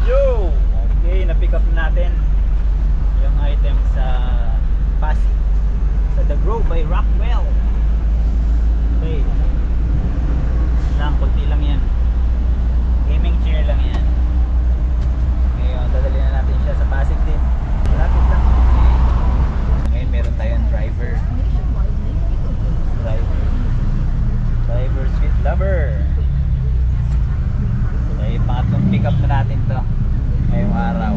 Yo! Okay, na-pick up natin yung item sa Pasig, sa The Grove by Rockwell. Okay, lang, kunti lang yan, gaming chair lang yan. Ngayon, dadalhin na natin siya sa Pasig din, lapit lang. Okay. Ngayon meron tayong driver, sweet lover. Okay, pangatlong pick up na natin to ngayong araw.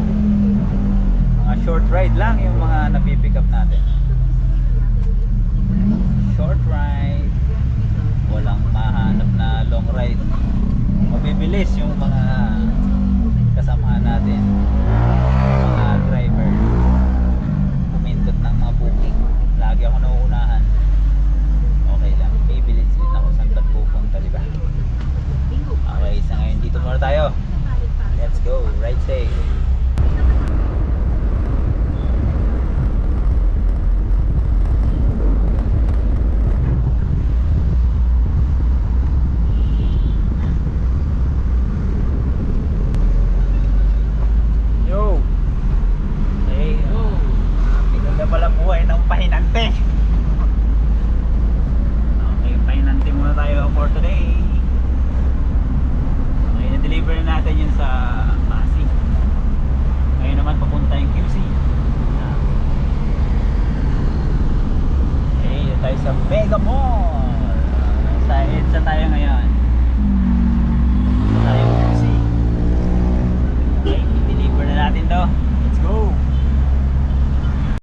Mga short ride lang yung mga napipick up natin. Short ride, walang mahanap na long ride. Mabibilis yung mga kasamahan natin, mga driver. Pumindot ng mga booking, lagi ako nauunahan. Okay lang, bibilis din ako saan ba't pupunta, diba? Okay, sa ngayon dito muna tayo. Let's go, ride safe. Yo! Hey, bigla na pala buhay ng pahinante. Okay, pahinante muna tayo for today. Okay, na-deliver na natin yun sa Pasig. Ngayon naman papunta yung QC. Okay, dito tayo sa Mega Mall. Sa EDSA tayo ngayon. Dito tayo QC. Okay, i-deliver na natin to.